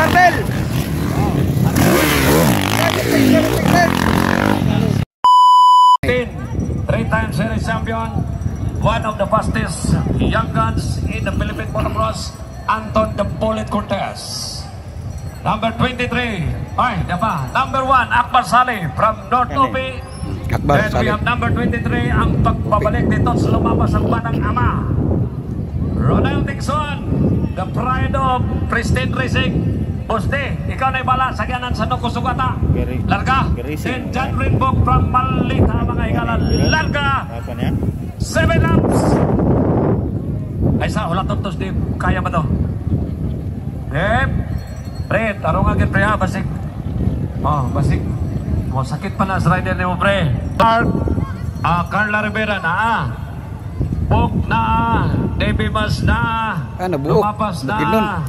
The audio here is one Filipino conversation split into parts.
Marvel. Three-time series champion, one of the fastest young guns in the Philippine motocross, Anton the Bullet Cortez. Number 23, number 1, Akbar Saleh from North Upi. Then we have number 23, ang pagbabalik dito sa lumabas ang banang ama, Ronald Dixon, the pride of Pristine Racing. Boste, ikaw na ibala sa gyanan sa Noko Sugata. Larga. Then John Rinbok from Malita, mga igala. Larga. 7 laps. Ay sa, ulat tos di kaya ba to? Pre, tarong agad pre ha, basik. Basik. Sakit pa na sa rider ni mo pre. Carla Rivera na Bog na Davey Mas na Lumapas na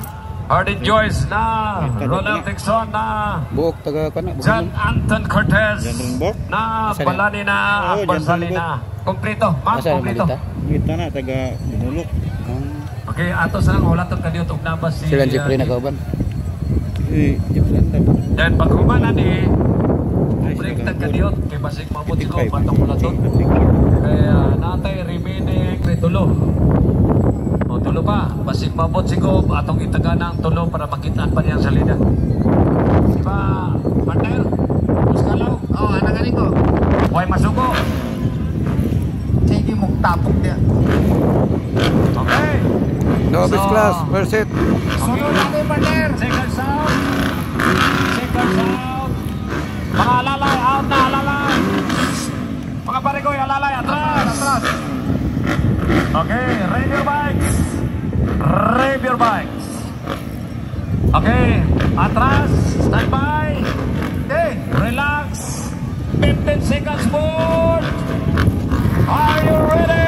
Hardin Joyce na Ronald Dixon na Buok taga kana John Anton Cortez na Balani na Akbar Saleh na kompleto, kompleto. Kita na taga Binulok. Okay, ato sa lang hulatot kadiyo og nabas si Sila Jeffrey na kauban. Dan paghumanan ni break tag kadiyo kay basig mabuti ko patong hulatot. Kaya natay remaining tulo. Tulo pa, basig mabot siguro atong itagana ang tulo para makitaan pa niyang salida. Diba, partner? Puskalaw? Anak galing ko. Huwag masuko. Sige mong tapok niya. Okay. Novice class, first set. Sunod natin, partner. Second sound. Mga alalay, out na alalay. Mga paregoy, alalay, atras. Okay, rev your bikes. Okay, atras, stand by. Okay, relax. 15 seconds more. Are you ready?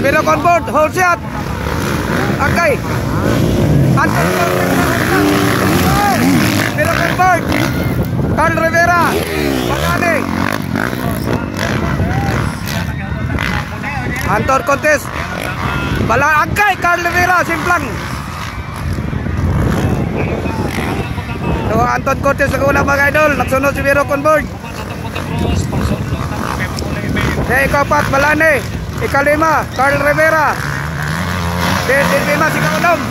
Pero on board, hold shot. Okay. Pero on board. Carl Rivera. Balani. Anton Cortez. Balangkay Carl Rivera simplang. So Anton Cortez ang una mga idol. Nagsunod si Vero on board. Ikapat Balani. Ikalima Carl Rivera. Lima si Kaulong.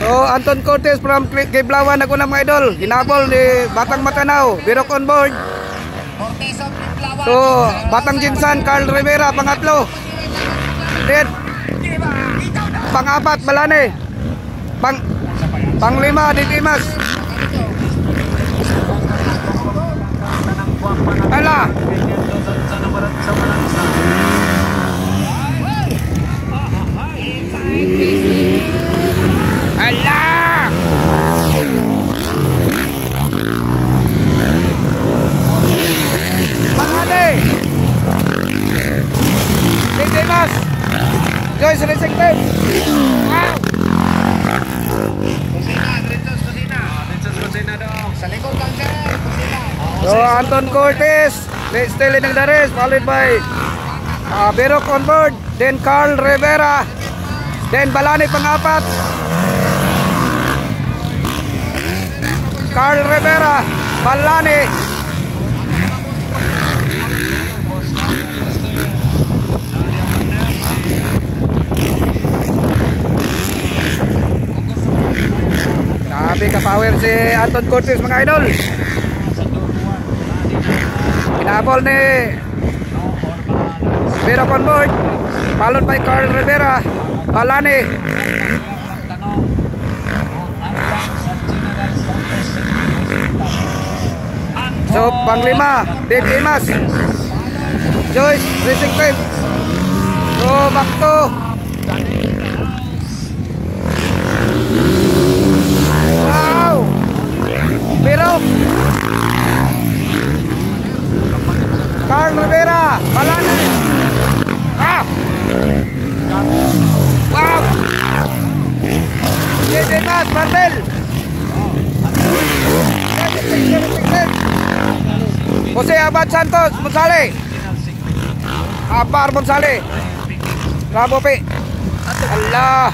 So Anton Cortez from Kiblawan ako na mga idol. Hinabol ni Batang Matanaw, Birok on board. So Batang Jinsan, Carl Rivera pangatlo. Then pang-apat Balani. Panglima Didimas. Ala. Allah! Balani. Didimas. Joyce Racing Team. Wow. Kusina dong. Sa likod lang siya. Kusina. So Anton Cortez, still in the race, followed by Birok on board, then Carl Rivera, then Balani pang-apat. Carl Rivera, Balani. Grabe ka-power si Anton Cortez mga idol. Pinabol ni Birok on board, followed by Carl Rivera, Balani. So panglima Dimas, Joyce Racing Team. So back to wow Birok, Carl Rivera, Balani. Jose Abad Santos, Monsale. Apar Monsale. Bravo Pi. Allah.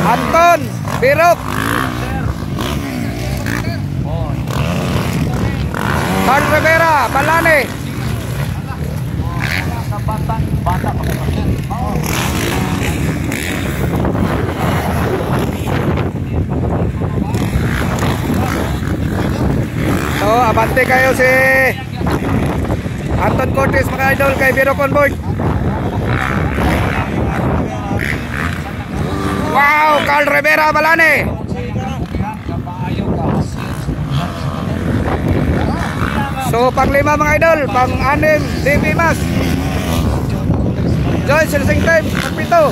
Anton Birok. Carl Rivera, Balane. Bata pa kapatid. So, abante kayo si Anton Cortez mga idol kay Biro Convoy. Wow, Carl Rivera Balane. So, pang-5 mga idol, pang-6 DB Mas. Joyce Racing Team, pang-7.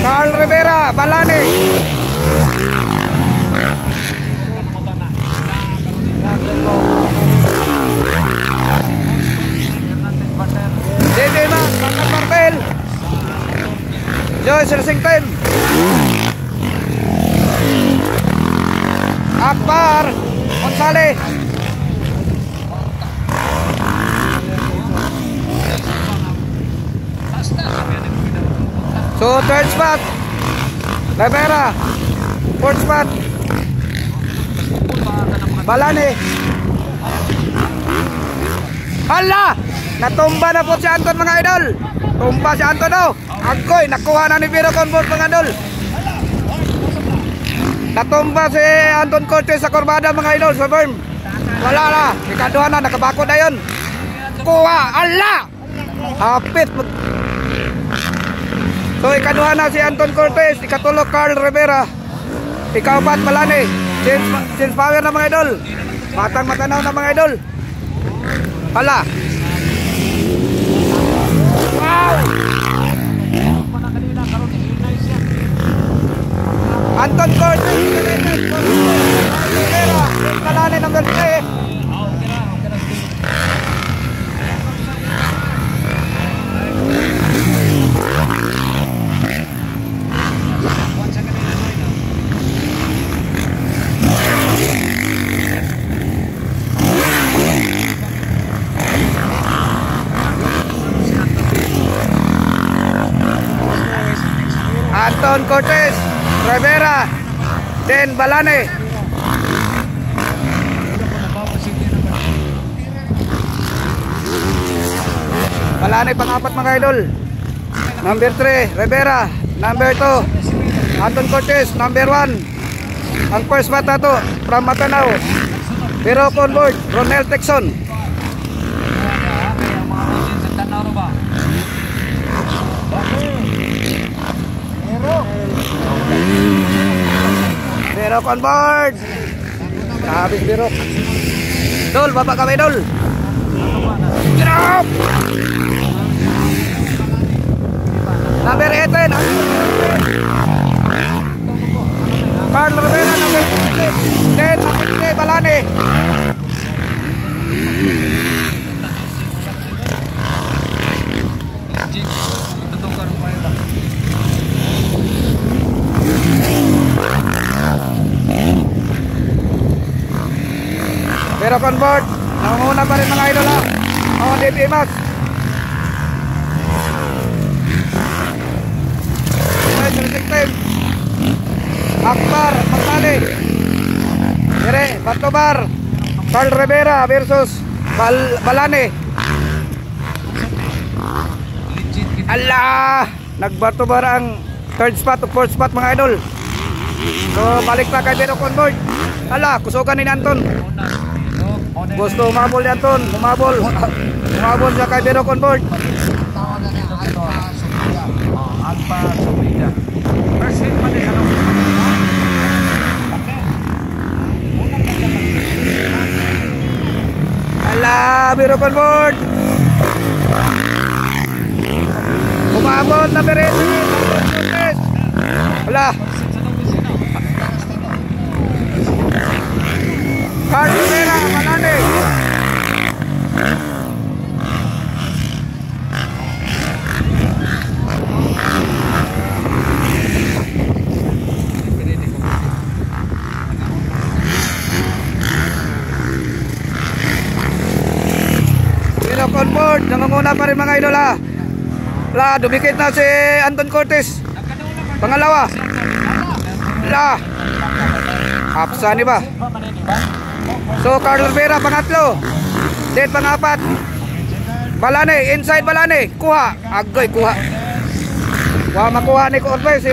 Carl Rivera, Balane. JJ Max, Pangkat Martel. Joyce Racing Team. Akbar Gonzales. So third spot Rivera, fourth spot Balane. Hala, natumba na po si Anton mga idol. Tumba si Anton daw. Agoy, nakuha na ni Biro Convoy mga idol. Natumba si Anton Cortez sa Corbada mga idol sa berm. Wala na, ikaduhan na, nakabakod na yun. Kuha, ala. Hapit. So ikaduhan na si Anton Cortez, ikatulo Carl Rivera, ikaapat Balane. James Power na mga idol. Batang Matanaw na mga idol. Hala. Wow. Anton Cortez, Rivera, Balane number 3. Anton Cortez, Rivera, then Balane. Balane pang-apat mga idol. Number 3, Rivera. Number 2, Anton Cortez. Number 1, ang first spot na to from Matanaw, Biro Convoy, Ronel Texon. Biro Convoy. Habis Biro. Dol, baba kami Dol. Get up! Number 18, Carl Rivera, number 15, then number 3, Balane. Pero convert, nangunguna pa rin mga idol ha. Mga DP Max. Akbar Magsali, Dire Bantobar, Carl Rivera versus Balane. Allah, nagbantobar ang third spot o fourth spot mga idol. So balik na kay Biro Convoy. Allah, kusugan ni Anton. Gusto umabol ni Anton, umabol siya kay Biro Convoy. Alpha Subida. First hit pa din ano? Ala, Biro Convoy. Umabot na Berete. Ala. Carl Rivera, Balane. board. Nangunguna pa rin mga idol ha. La, dumikit na si Anton Cortez. Pangalawa. La. Apsani ba? So Carl Rivera pangatlo. Then pangapat. Balane, inside Balane. Kuha. Agoy, kuha. Wa makuha ni Cortez si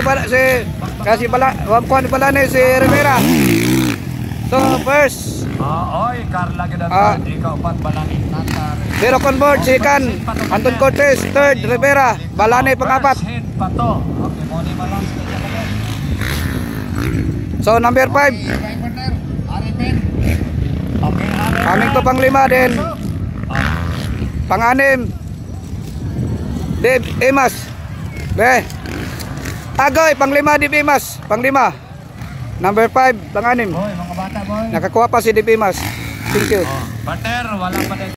kasi wa makuha ni Balane si Rivera. So first. Oy, Carla Gidan. Ikaw pat balani. Pero on board, second, Anton Cortez, third, Rivera, Balane pangapat. Pato. Okay, money balance. So number 5, partner. Aripin. Okay, aming to pang 5 din. Pang-6, Dave Emas. Be. Agoy, pang 5 Dave Emas, pang 5. Number 5, pang-6. Boy, mga bata boy. Nakakuha pa si Dave Emas. Thank you. Partner, wala pa din